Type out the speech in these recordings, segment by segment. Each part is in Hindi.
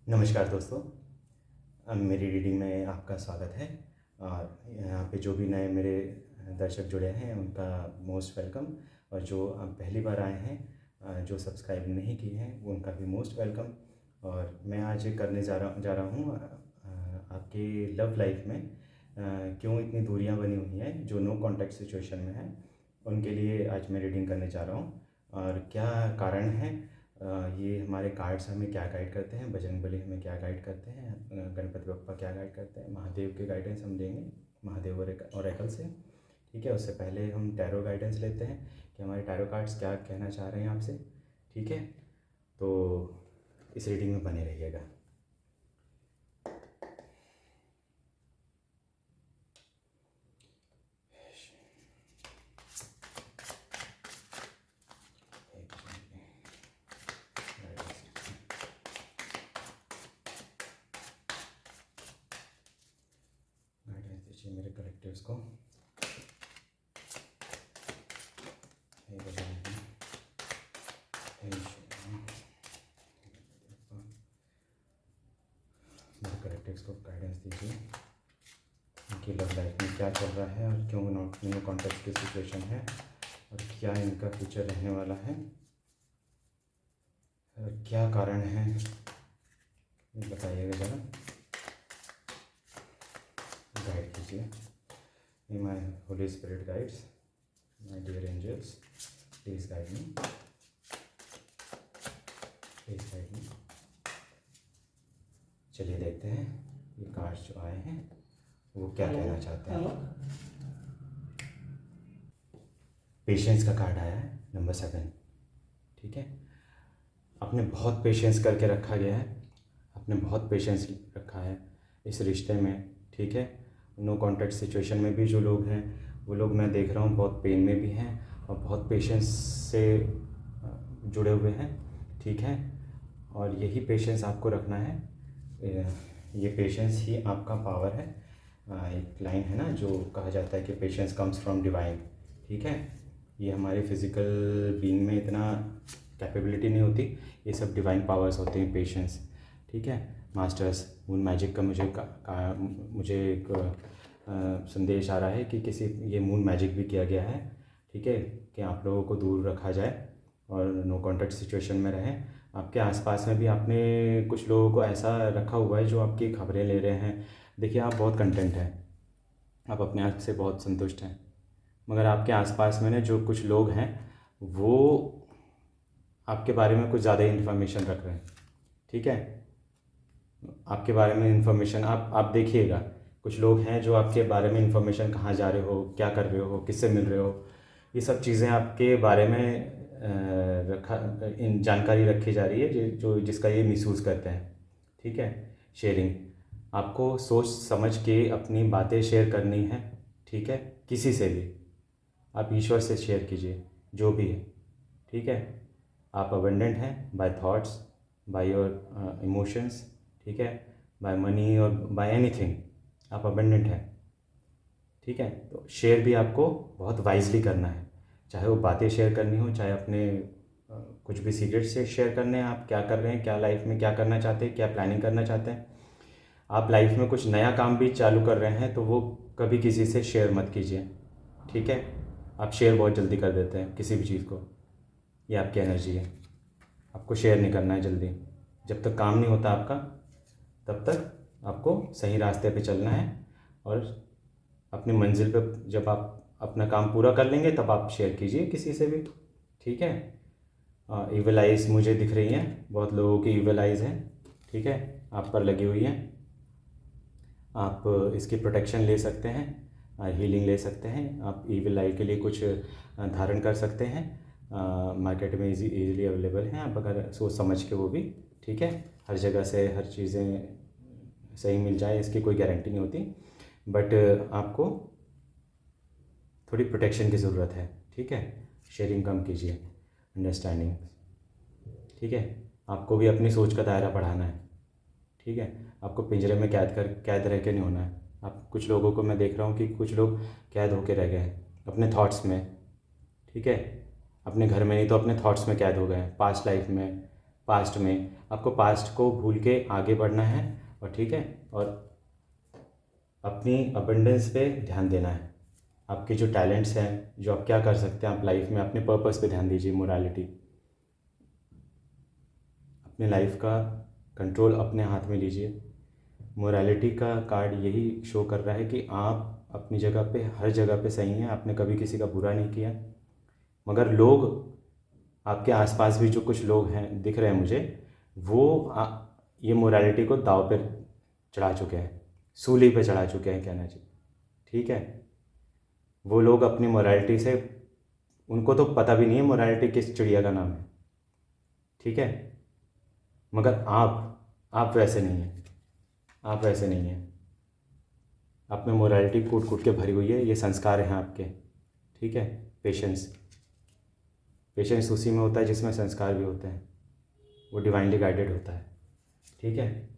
नमस्कार दोस्तों। मेरी रीडिंग में आपका स्वागत है। और यहाँ पे जो भी नए मेरे दर्शक जुड़े हैं उनका मोस्ट वेलकम। और जो पहली बार आए हैं, जो सब्सक्राइब नहीं किए हैं, वो उनका भी मोस्ट वेलकम। और मैं आज करने जा रहा हूँ आपके लव लाइफ में क्यों इतनी दूरियाँ बनी हुई हैं जो नो कॉन्टैक्ट सिचुएशन में हैं, उनके लिए आज मैं रीडिंग करने जा रहा हूँ। और क्या कारण है, ये हमारे कार्ड्स हमें क्या गाइड करते हैं, बजरंगबली हमें क्या गाइड करते हैं, गणपति बप्पा क्या गाइड करते हैं, महादेव के गाइडेंस हम देंगे महादेव ओरेकल से। ठीक है, उससे पहले हम टैरो गाइडेंस लेते हैं कि हमारे टैरो कार्ड्स क्या कहना चाह रहे हैं आपसे। ठीक है, तो इस रीडिंग में बने रहिएगा। गाइडेंस दीजिए मेरे कलेक्टिव्स को। हे बजरंगी, हे शिव, मेरे कलेक्टिव्स को गाइडेंस दीजिए। उनकी लव लाइफ में क्या चल रहा है और क्यों नो कॉन्टैक्ट की सिचुएशन है, और क्या इनका फ्यूचर रहने वाला है, और क्या कारण है, ये बताइएगा ज़रा। गाइड कीजिए। Hey my holy spirit guides, my dear angels, please guide me, please guide me. चलिए देखते हैं ये कार्ड्स जो आए हैं वो क्या कहना चाहते हैं। पेशेंस का कार्ड आया है, नंबर 7। ठीक है, आपने बहुत पेशेंस करके रखा गया है, आपने बहुत पेशेंस रखा है इस रिश्ते में। ठीक है, नो कॉन्टैक्ट सिचुएशन में भी जो लोग हैं वो लोग मैं देख रहा हूँ बहुत पेन में भी हैं और बहुत पेशेंस से जुड़े हुए हैं। ठीक है, और यही पेशेंस आपको रखना है। ये पेशेंस ही आपका पावर है। एक लाइन है ना जो कहा जाता है कि पेशेंस कम्स फ्रॉम डिवाइन। ठीक है, ये हमारे फिज़िकल बीइंग में इतना कैपेबिलिटी नहीं होती, ये सब डिवाइन पावर्स होते हैं पेशेंस। ठीक है, मास्टर्स मून मैजिक का मुझे एक संदेश आ रहा है कि किसी ये मून मैजिक भी किया गया है। ठीक है, कि आप लोगों को दूर रखा जाए और नो कॉन्टैक्ट सिचुएशन में रहें। आपके आसपास में भी आपने कुछ लोगों को ऐसा रखा हुआ है जो आपकी खबरें ले रहे हैं। देखिए, आप बहुत कंटेंट हैं, आप अपने आप से बहुत संतुष्ट हैं, मगर आपके आसपास में ना जो कुछ लोग हैं वो आपके बारे में कुछ ज़्यादा ही इन्फॉर्मेशन रख रहे हैं। ठीक है, आपके बारे में इन्फॉर्मेशन आप देखिएगा, कुछ लोग हैं जो आपके बारे में इन्फॉर्मेशन, कहाँ जा रहे हो, क्या कर रहे हो, किससे मिल रहे हो, ये सब चीज़ें आपके बारे में इन जानकारी रखी जा रही है जो जिसका ये मिसयूज़ करते हैं। ठीक है, शेयरिंग, आपको सोच समझ के अपनी बातें शेयर करनी है। ठीक है, किसी से भी आप ईश्वर से शेयर कीजिए जो भी है। ठीक है, आप अबंडेंट हैं by thoughts, by your emotions. ठीक है, बाय मनी और बाय एनीथिंग आप अबंडेंट हैं। ठीक है, तो शेयर भी आपको बहुत वाइजली करना है, चाहे वो बातें शेयर करनी हो, चाहे अपने कुछ भी सीक्रेट से शेयर करने हैं। आप क्या कर रहे हैं, क्या लाइफ में क्या करना चाहते हैं, क्या प्लानिंग करना चाहते हैं, आप लाइफ में कुछ नया काम भी चालू कर रहे हैं तो वो कभी किसी से शेयर मत कीजिए। ठीक है, आप शेयर बहुत जल्दी कर देते हैं किसी भी चीज़ को, ये आपकी एनर्जी है। आपको शेयर नहीं करना है जल्दी, जब तक काम नहीं होता आपका तब तक आपको सही रास्ते पे चलना है। और अपनी मंजिल पे जब आप अपना काम पूरा कर लेंगे तब आप शेयर कीजिए किसी से भी। ठीक है, ईविल आइज़ मुझे दिख रही हैं, बहुत लोगों की ईविल आइज़ हैं। ठीक है, आप पर लगी हुई हैं, आप इसकी प्रोटेक्शन ले सकते हैं, हीलिंग ले सकते हैं। आप ईविल आई के लिए कुछ धारण कर सकते हैं, मार्केट में इजीली अवेलेबल हैं, आप अगर सोच समझ के वो भी। ठीक है, हर जगह से हर चीज़ें सही मिल जाए इसकी कोई गारंटी नहीं होती, बट आपको थोड़ी प्रोटेक्शन की ज़रूरत है। ठीक है, शेयरिंग कम कीजिए, अंडरस्टैंडिंग। ठीक है, आपको भी अपनी सोच का दायरा बढ़ाना है। ठीक है, आपको पिंजरे में कैद रह के नहीं होना है। आप कुछ लोगों को मैं देख रहा हूँ कि कुछ लोग कैद होके रह गए हैं अपने थॉट्स में। ठीक है, अपने घर में नहीं तो अपने थॉट्स में कैद हो गए हैं, पास्ट लाइफ में, पास्ट में। आपको पास्ट को भूल के आगे बढ़ना है, और ठीक है, और अपनी अबंडेंस पे ध्यान देना है। आपके जो टैलेंट्स हैं, जो आप क्या कर सकते हैं आप लाइफ में, अपने पर्पस पे ध्यान दीजिए। मोरालिटी, अपने लाइफ का कंट्रोल अपने हाथ में लीजिए। मोरालिटी का कार्ड यही शो कर रहा है कि आप अपनी जगह पे, हर जगह पे सही हैं। आपने कभी किसी का बुरा नहीं किया, मगर लोग आपके आसपास भी जो कुछ लोग हैं दिख रहे हैं मुझे, वो ये मोरालिटी को दाव पे चढ़ा चुके हैं, सूली पे चढ़ा चुके हैं कहना चाहिए। ठीक है, वो लोग अपनी मोरालिटी से, उनको तो पता भी नहीं है मोरालिटी किस चिड़िया का नाम है। ठीक है, मगर आप वैसे नहीं हैं, आप वैसे नहीं हैं। आप में मोरालिटी कूट कूट के भरी हुई है, ये संस्कार हैं आपके। ठीक है, पेशेंस, पेशेंस उसी में होता है जिसमें संस्कार भी होते हैं, वो डिवाइनली गाइडेड होता है। ठीक है,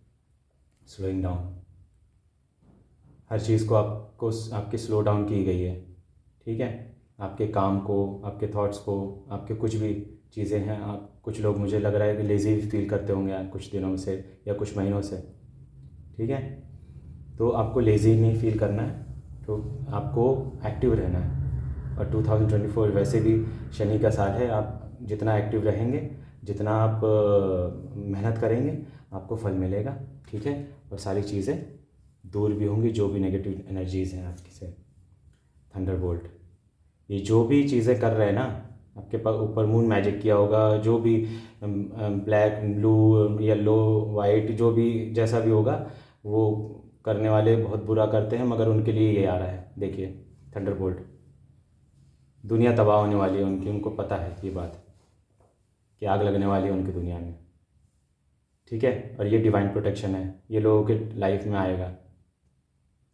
स्लोइंग डाउन, हर चीज़ को आपको आपकी स्लो डाउन की गई है। ठीक है, आपके काम को, आपके थॉट्स को, आपके कुछ भी चीज़ें हैं, आप कुछ लोग मुझे लग रहा है कि लेज़ी फील करते होंगे यार कुछ दिनों से या कुछ महीनों से। ठीक है, तो आपको लेज़ी नहीं फील करना है, तो आपको एक्टिव रहना है। और 2024 वैसे भी शनि का साल है, आप जितना एक्टिव रहेंगे, जितना आप मेहनत करेंगे, आपको फल मिलेगा। ठीक है, और सारी चीज़ें दूर भी होंगी, जो भी नेगेटिव एनर्जीज़ हैं आपकी से। थंडरबोल्ट, ये जो भी चीज़ें कर रहे हैं ना, आपके पास ऊपर मून मैजिक किया होगा, जो भी ब्लैक, ब्लू, येलो, वाइट, जो भी जैसा भी होगा, वो करने वाले बहुत बुरा करते हैं, मगर उनके लिए ये आ रहा है। देखिए, थंडरबोल्ट, दुनिया तबाह होने वाली है उनकी, उनको पता है ये बात कि आग लगने वाली है उनकी दुनिया में। ठीक है, और ये डिवाइन प्रोटेक्शन है, ये लोगों के लाइफ में आएगा।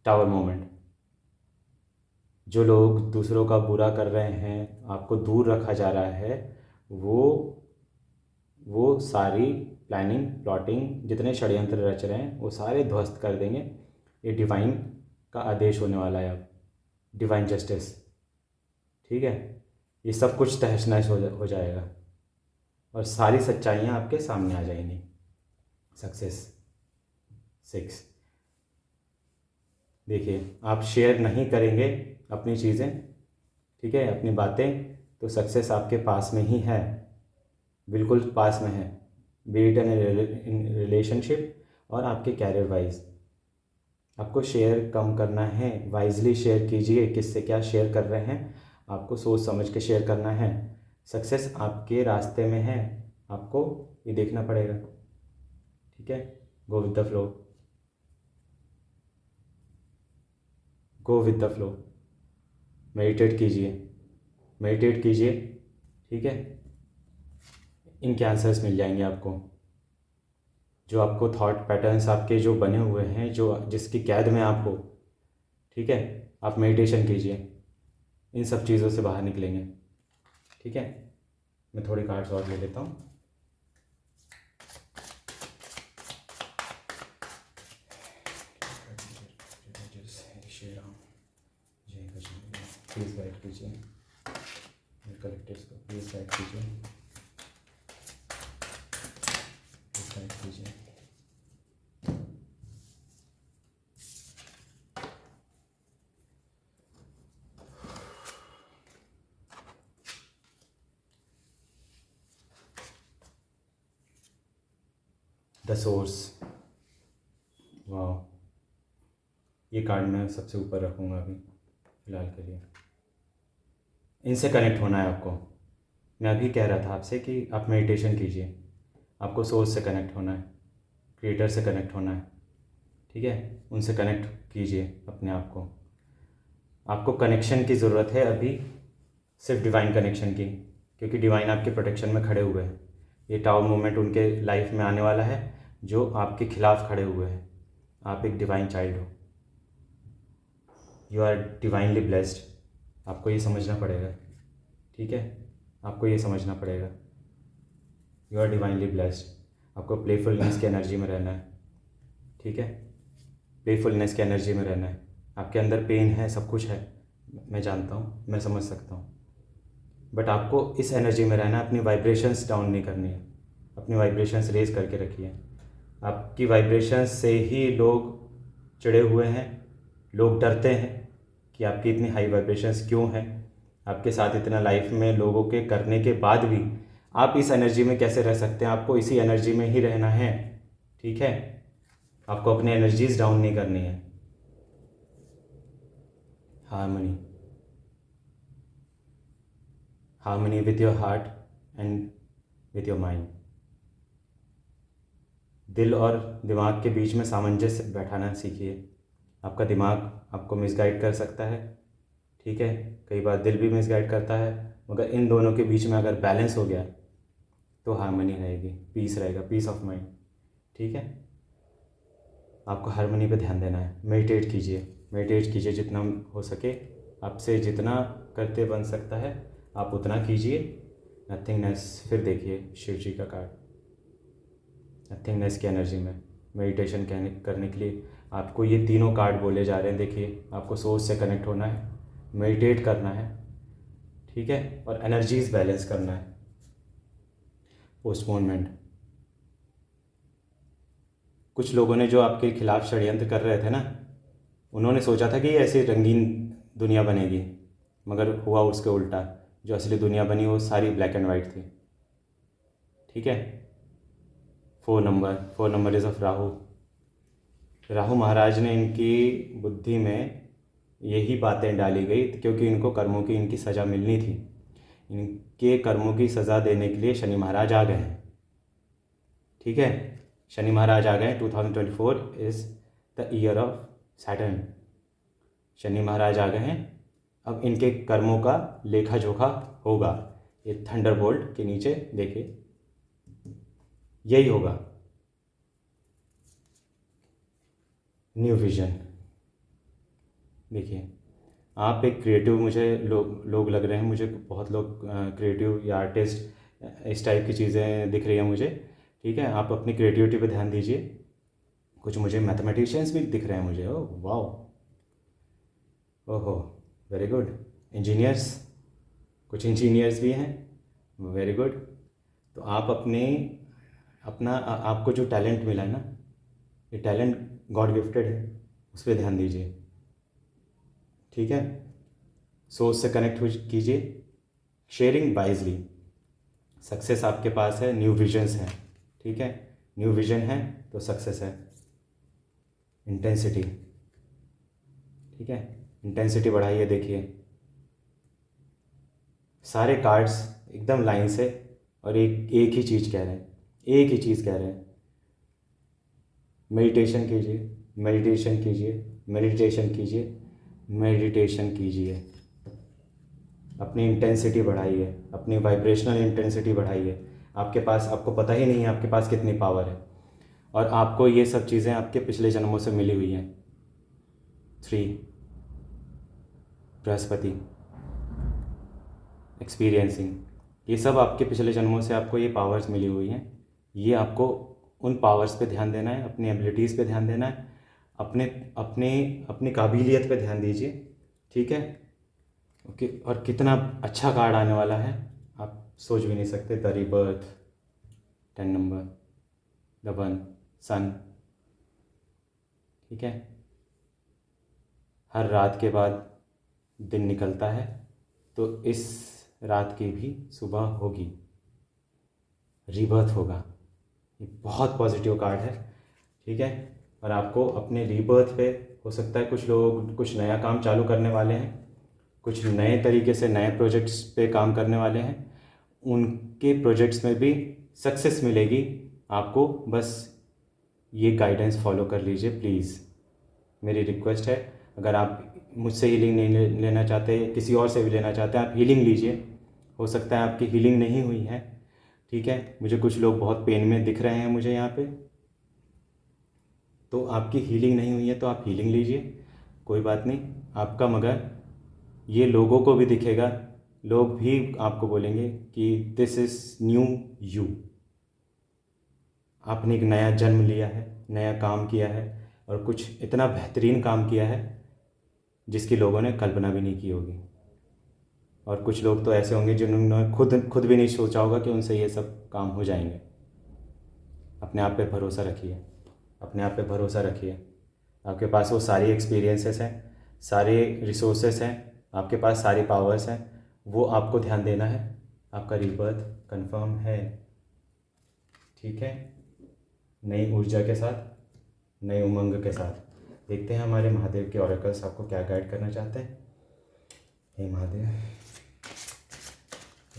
टावर मोमेंट, जो लोग दूसरों का बुरा कर रहे हैं, आपको दूर रखा जा रहा है, वो सारी प्लानिंग, प्लॉटिंग, जितने षड्यंत्र रच रहे हैं, वो सारे ध्वस्त कर देंगे। ये डिवाइन का आदेश होने वाला है अब, डिवाइन जस्टिस। ठीक है, ये सब कुछ तहस नहस हो जाएगा, और सारी सच्चाइयाँ आपके सामने आ जाएंगी। सक्सेस 6, देखिए, आप शेयर नहीं करेंगे अपनी चीज़ें, ठीक है, अपनी बातें, तो सक्सेस आपके पास में ही है, बिल्कुल पास में है। बी इट इन रिलेशनशिप और आपके कैरियर वाइज। आपको शेयर कम करना है, वाइजली शेयर कीजिए। किससे क्या शेयर कर रहे हैं, आपको सोच समझ के शेयर करना है। सक्सेस आपके रास्ते में है, आपको ये देखना पड़ेगा। ठीक है, go with the flow, go with the flow. Meditate कीजिए, मेडिटेट कीजिए। ठीक है, इनके आंसर्स मिल जाएंगे आपको। जो आपको थॉट पैटर्न्स आपके जो बने हुए हैं, जो जिसकी कैद में आप हो, ठीक है, आप मेडिटेशन कीजिए, इन सब चीज़ों से बाहर निकलेंगे। ठीक है, मैं थोड़े कार्ड्स और ले लेता हूँ। प्लीज़ गाइड कीजिए, कलेक्टर्स को प्लीज़ गाइड कीजिए, प्लीज़ गाइड कीजिए। द सोर्स, वाह, ये कार्ड मैं सबसे ऊपर रखूँगा अभी फ़िलहाल के लिए। इनसे कनेक्ट होना है आपको। मैं अभी कह रहा था आपसे कि आप मेडिटेशन कीजिए, आपको सोर्स से कनेक्ट होना है, क्रिएटर से कनेक्ट होना है। ठीक है, उनसे कनेक्ट कीजिए अपने आप को। आपको कनेक्शन की ज़रूरत है अभी, सिर्फ डिवाइन कनेक्शन की, क्योंकि डिवाइन आपके प्रोटेक्शन में खड़े हुए हैं। ये टावर मूवमेंट उनके लाइफ में आने वाला है जो आपके खिलाफ खड़े हुए हैं। आप एक डिवाइन चाइल्ड हो, यू आर डिवाइनली ब्लेस्ड। आपको ये समझना पड़ेगा। ठीक है, आपको ये समझना पड़ेगा, यू आर डिवाइनली ब्लेस्ड। आपको प्लेफुलनेस की एनर्जी में रहना है। ठीक है, प्लेफुलनेस की एनर्जी में रहना है। आपके अंदर पेन है, सब कुछ है, मैं जानता हूँ, मैं समझ सकता हूँ, बट आपको इस एनर्जी में रहना है, अपनी वाइब्रेशंस डाउन नहीं करनी है। अपनी वाइब्रेशंस रेज करके रखिए। आपकी वाइब्रेशंस से ही लोग चिढ़े हुए हैं, लोग डरते हैं कि आपकी इतनी हाई वाइब्रेशंस क्यों हैं। आपके साथ इतना लाइफ में लोगों के करने के बाद भी आप इस एनर्जी में कैसे रह सकते हैं। आपको इसी एनर्जी में ही रहना है, ठीक है। आपको अपनी एनर्जीज डाउन नहीं करनी है। Harmony, harmony with your heart and with your mind. दिल और दिमाग के बीच में सामंजस्य बैठाना सीखिए। आपका दिमाग आपको मिसगाइड कर सकता है, ठीक है, कई बार दिल भी मिसगाइड करता है, मगर इन दोनों के बीच में अगर बैलेंस हो गया तो हार्मनी रहेगी, पीस रहेगा, पीस ऑफ माइंड, ठीक है। आपको हार्मनी पे ध्यान देना है। मेडिटेट कीजिए, मेडिटेट कीजिए जितना हो सके, आपसे जितना करते बन सकता है आप उतना कीजिए। नथिंगनेस, फिर देखिए शिव जी का कार्ड, नथिंगनेस की एनर्जी में मेडिटेशन करने के लिए आपको ये तीनों कार्ड बोले जा रहे हैं। देखिए, आपको सोच से कनेक्ट होना है, मेडिटेट करना है, ठीक है, और एनर्जीज बैलेंस करना है। पोस्टपोनमेंट, कुछ लोगों ने जो आपके खिलाफ षड्यंत्र कर रहे थे ना, उन्होंने सोचा था कि ये ऐसी रंगीन दुनिया बनेगी, मगर हुआ उसके उल्टा। जो असली दुनिया बनी वो सारी ब्लैक एंड वाइट थी, ठीक है। 4 number is of Rahu. Rahu Maharaj ने इनकी बुद्धि में यही बातें डाली गई क्योंकि इनको कर्मों की इनकी सज़ा मिलनी थी। इनके कर्मों की सज़ा देने के लिए शनि महाराज आ गए हैं, ठीक है। शनि महाराज आ गए। 2024 is the year of Saturn. Shani Maharaj आ गए हैं। अब इनके कर्मों का लेखा जोखा होगा। ये थंडरबोल्ट के नीचे देखिए, यही होगा। न्यू विजन, देखिए आप एक क्रिएटिव, मुझे लोग लग रहे हैं, मुझे बहुत लोग क्रिएटिव या आर्टिस्ट इस टाइप की चीज़ें दिख रही हैं मुझे, ठीक है। आप अपनी क्रिएटिविटी पे ध्यान दीजिए। कुछ मुझे मैथमेटिशियंस भी दिख रहे हैं मुझे, ओह वाओ, ओहो वेरी गुड। इंजीनियर्स, कुछ इंजीनियर्स भी हैं, वेरी गुड। तो आप आपको जो टैलेंट मिला है ना, ये टैलेंट गॉड गिफ्टेड है, उस पर ध्यान दीजिए, ठीक है। सोच से कनेक्ट कीजिए, शेयरिंग वाइजली। सक्सेस आपके पास है, न्यू विजन्स हैं, ठीक है। न्यू विजन है तो सक्सेस है। इंटेंसिटी, ठीक है, इंटेंसिटी बढ़ाइए। देखिए सारे कार्ड्स एकदम लाइन से और एक ही चीज़ कह रहे हैं, एक ही चीज़ कह रहे हैं। मेडिटेशन कीजिए, मेडिटेशन कीजिए, मेडिटेशन कीजिए, मेडिटेशन कीजिए। अपनी इंटेंसिटी बढ़ाइए, अपनी वाइब्रेशनल इंटेंसिटी बढ़ाइए। आपके पास, आपको पता ही नहीं है आपके पास कितनी पावर है, और आपको ये सब चीज़ें आपके पिछले जन्मों से मिली हुई हैं। 3 बृहस्पति, एक्सपीरियंसिंग, ये सब आपके पिछले जन्मों से आपको ये पावर्स मिली हुई हैं। ये आपको उन पावर्स पे ध्यान देना है, अपनी एबिलिटीज़ पे ध्यान देना है, अपने अपने अपनी काबिलियत पे ध्यान दीजिए, ठीक है। ओके, और कितना अच्छा कार्ड आने वाला है आप सोच भी नहीं सकते। The rebirth, 10 number, the one, sun, ठीक है। हर रात के बाद दिन निकलता है, तो इस रात की भी सुबह होगी, रीबर्थ होगा। ये बहुत पॉजिटिव कार्ड है, ठीक है। और आपको अपने रीबर्थ पे, हो सकता है कुछ लोग कुछ नया काम चालू करने वाले हैं, कुछ नए तरीके से नए प्रोजेक्ट्स पे काम करने वाले हैं, उनके प्रोजेक्ट्स में भी सक्सेस मिलेगी आपको। बस ये गाइडेंस फॉलो कर लीजिए प्लीज़, मेरी रिक्वेस्ट है। अगर आप मुझसे हीलिंग नहीं लेना चाहते, किसी और से भी लेना चाहते हैं, आप हीलिंग लीजिए। हो सकता है आपकी हीलिंग नहीं हुई है, ठीक है। मुझे कुछ लोग बहुत पेन में दिख रहे हैं मुझे यहाँ पे, तो आपकी हीलिंग नहीं हुई है तो आप हीलिंग लीजिए, कोई बात नहीं आपका। मगर ये लोगों को भी दिखेगा, लोग भी आपको बोलेंगे कि दिस इज़ न्यू यू। आपने एक नया जन्म लिया है, नया काम किया है, और कुछ इतना बेहतरीन काम किया है जिसकी लोगों ने कल्पना भी नहीं की होगी। और कुछ लोग तो ऐसे होंगे जिन्होंने खुद भी नहीं सोचा होगा कि उनसे ये सब काम हो जाएंगे। अपने आप पे भरोसा रखिए, अपने आप पे भरोसा रखिए। आपके पास वो सारी एक्सपीरियंसेस हैं, सारे रिसोर्सेस हैं, आपके पास सारी पावर्स हैं, वो आपको ध्यान देना है। आपका रीबर्थ कंफर्म है, ठीक है। नई ऊर्जा के साथ, नई उमंग के साथ देखते हैं हमारे महादेव के ऑरेकल्स आपको क्या गाइड करना चाहते हैं। हे महादेव,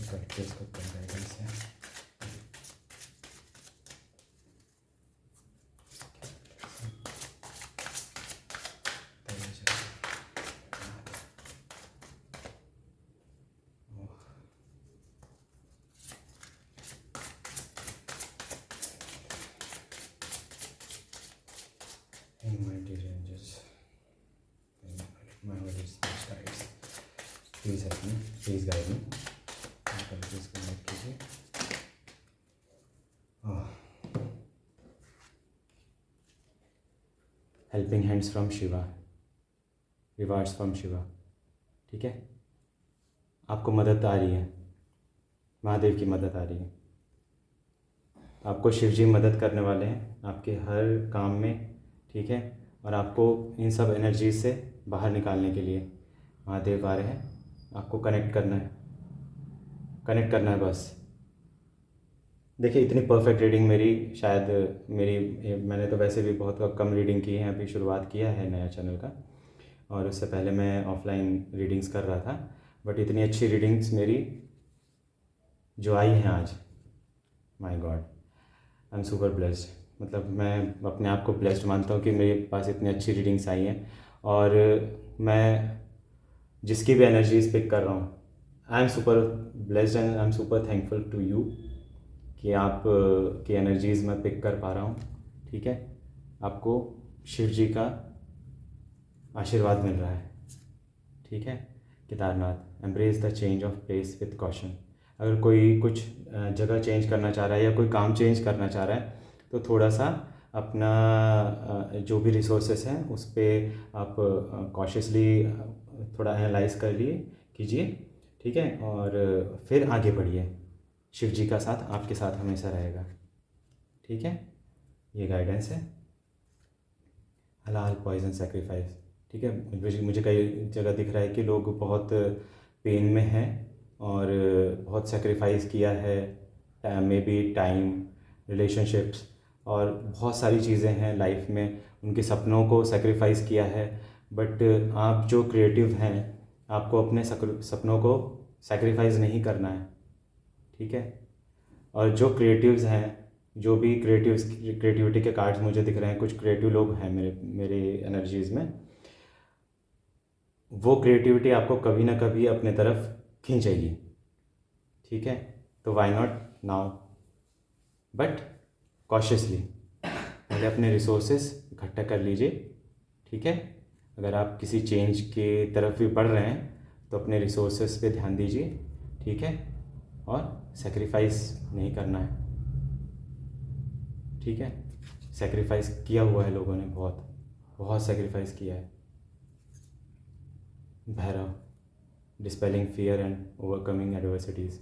करके इसको गाइडेंस है। Mighty ranges, my holy guides, please help me, please guide me। Please connect कीजिए। Helping hands from Shiva, rewards from Shiva, ठीक है। आपको मदद आ रही है, महादेव की मदद आ रही है। आपको शिव जी मदद करने वाले हैं आपके हर काम में, ठीक है। और आपको इन सब एनर्जीज से बाहर निकालने के लिए महादेव आ रहे हैं। आपको कनेक्ट करना है, कनेक्ट करना है बस। देखिए, इतनी परफेक्ट रीडिंग मेरी शायद मैंने तो वैसे भी बहुत कम रीडिंग की है, अभी शुरुआत किया है नया चैनल का, और उससे पहले मैं ऑफलाइन रीडिंग्स कर रहा था। बट इतनी अच्छी रीडिंग्स मेरी जो आई हैं आज, my God, I am super blessed. मतलब मैं अपने आप को ब्लेस्ड मानता हूँ कि मेरे पास इतनी अच्छी रीडिंग्स आई हैं। और मैं जिसकी भी एनर्जीज पिक कर रहा हूँ, I am super blessed and I am super thankful to you कि आप की एनर्जीज़ मैं पिक कर पा रहा हूँ, ठीक है। आपको शिव जी का आशीर्वाद मिल रहा है, ठीक है। Kedarnath, embrace the change of place with caution. अगर कोई कुछ जगह चेंज करना चाह रहा है या कोई काम चेंज करना चाह रहा है, तो थोड़ा सा अपना जो भी रिसोर्सेस हैं उस पर आप कॉशियसली थोड़ा एनालाइज कर लिए कीजिए, ठीक है। और फिर आगे बढ़िए। शिव जी का साथ आपके साथ हमेशा रहेगा, ठीक है। ये गाइडेंस है। हलाल पॉइजन सेक्रीफाइस, ठीक है। मुझे कई जगह दिख रहा है कि लोग बहुत पेन में हैं और बहुत सेक्रीफाइस किया है, मे बी टाइम, रिलेशनशिप्स और बहुत सारी चीज़ें हैं लाइफ में, उनके सपनों को सेक्रीफाइस किया है। बट आप जो क्रिएटिव हैं, आपको अपने सपनों को सेक्रीफाइस नहीं करना है, ठीक है। और जो क्रिएटिव्स हैं, जो भी क्रिएटिविटी के कार्ड्स मुझे दिख रहे हैं, कुछ क्रिएटिव लोग हैं मेरे एनर्जीज़ में, वो क्रिएटिविटी आपको कभी ना कभी अपने तरफ खींचेगी, ठीक है। तो why not now, but cautiously पहले अपने रिसोर्सेस इकट्ठा कर लीजिए, ठीक है। अगर आप किसी चेंज के तरफ भी बढ़ रहे हैं तो अपने रिसोर्सेस पे ध्यान दीजिए, ठीक है। और सेक्रीफाइस नहीं करना है, ठीक है। सेक्रीफाइस किया हुआ है लोगों ने, बहुत बहुत सेक्रीफाइस किया है। Bhairav, dispelling fear and overcoming adversities.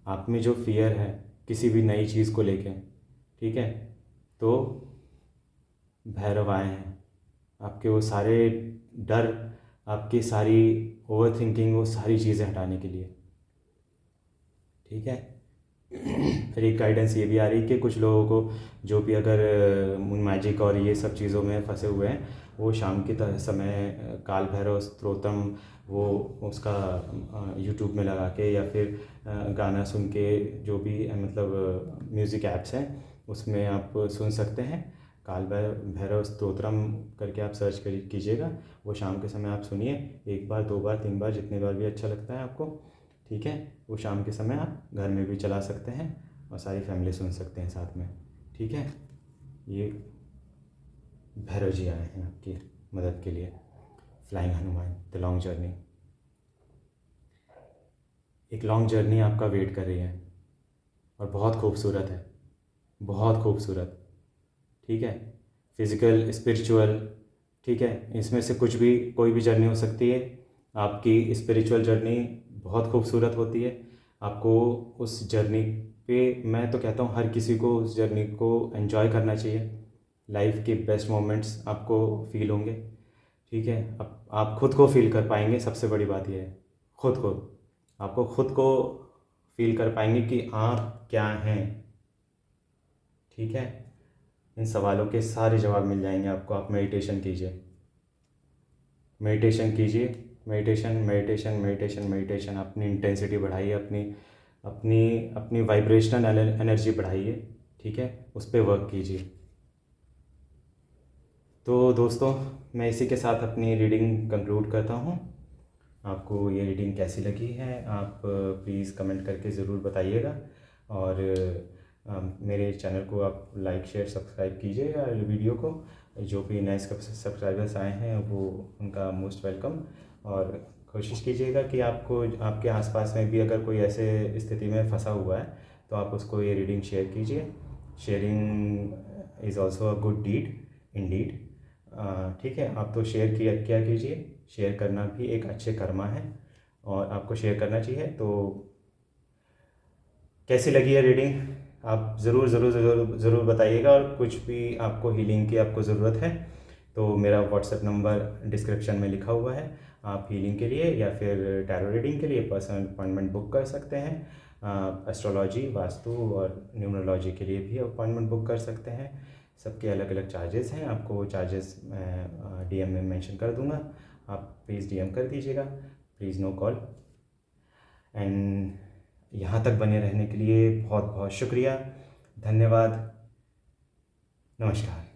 आप में जो फियर है किसी भी नई चीज़ को लेके, ठीक है, तो भैरव आए हैं आपके वो सारे डर, आपकी सारी ओवर थिंकिंग, वो सारी चीज़ें हटाने के लिए, ठीक है। फिर एक गाइडेंस ये भी आ रही है कि कुछ लोगों को जो भी अगर मैजिक और ये सब चीज़ों में फंसे हुए हैं, वो शाम के समय काल भैरव स्तोत्रम वो उसका यूट्यूब में लगा के या फिर गाना सुन के, जो भी मतलब म्यूज़िक ऐप्स हैं उसमें आप सुन सकते हैं। काल भैरव स्तोत्रम करके आप सर्च कीजिएगा, वो शाम के समय आप सुनिए, 1 बार 2 बार 3 बार, जितनी बार भी अच्छा लगता है आपको, ठीक है। वो शाम के समय आप घर में भी चला सकते हैं और सारी फैमिली सुन सकते हैं साथ में, ठीक है। ये भैरव जी आए हैं आपकी मदद के लिए। Flying Hanuman, the long journey. एक लॉन्ग जर्नी आपका वेट कर रही है और बहुत खूबसूरत है, बहुत खूबसूरत, ठीक है। फिज़िकल, स्पिरिचुअल, ठीक है। इसमें से कुछ भी, कोई भी जर्नी हो सकती है। आपकी स्पिरिचुअल जर्नी बहुत खूबसूरत होती है। आपको उस जर्नी पे मैं तो कहता हूँ हर किसी को उस जर्नी को एंजॉय करना चाहिए। लाइफ के बेस्ट मोमेंट्स आपको फील होंगे, ठीक है। अब आप खुद को फील कर पाएंगे, सबसे बड़ी बात यह है खुद को, आपको खुद को फील कर पाएंगे कि आप क्या हैं, ठीक है। इन सवालों के सारे जवाब मिल जाएंगे आपको। आप मेडिटेशन कीजिए, मेडिटेशन कीजिए, मेडिटेशन मेडिटेशन मेडिटेशन मेडिटेशन। अपनी इंटेंसिटी बढ़ाइए, अपनी अपनी अपनी वाइब्रेशनल एनर्जी बढ़ाइए, ठीक है। उस पर वर्क कीजिए। तो दोस्तों, मैं इसी के साथ अपनी रीडिंग कंक्लूड करता हूँ। आपको ये रीडिंग कैसी लगी है आप प्लीज़ कमेंट करके ज़रूर बताइएगा। और मेरे चैनल को आप लाइक शेयर सब्सक्राइब कीजिएगा वीडियो को। जो भी नए सब्सक्राइबर्स आए हैं वो उनका मोस्ट वेलकम। और कोशिश कीजिएगा कि आपको आपके आसपास में भी अगर कोई ऐसे स्थिति में फंसा हुआ है तो आप उसको ये रीडिंग शेयर कीजिए। Sharing is also a good deed indeed, ठीक है। आप तो शेयर किया कीजिए। शेयर करना भी एक अच्छे कर्मा है और आपको शेयर करना चाहिए। तो कैसी लगी है रीडिंग आप ज़रूर ज़रूर ज़रूर ज़रूर बताइएगा। और कुछ भी आपको हीलिंग की आपको ज़रूरत है तो मेरा व्हाट्सएप नंबर डिस्क्रिप्शन में लिखा हुआ है। आप हीलिंग के लिए या फिर टैरो रीडिंग के लिए पर्सनल अपॉइंटमेंट बुक कर सकते हैं। एस्ट्रोलॉजी, वास्तु और न्यूमरोलॉजी के लिए भी अपॉइंटमेंट बुक कर सकते हैं। सबके अलग अलग चार्जेस हैं। आपको चार्जेस मैं डीएम में मेंशन कर दूंगा। आप प्लीज़ डीएम कर दीजिएगा, प्लीज़ नो कॉल। एंड यहाँ तक बने रहने के लिए बहुत बहुत शुक्रिया, धन्यवाद, नमस्कार।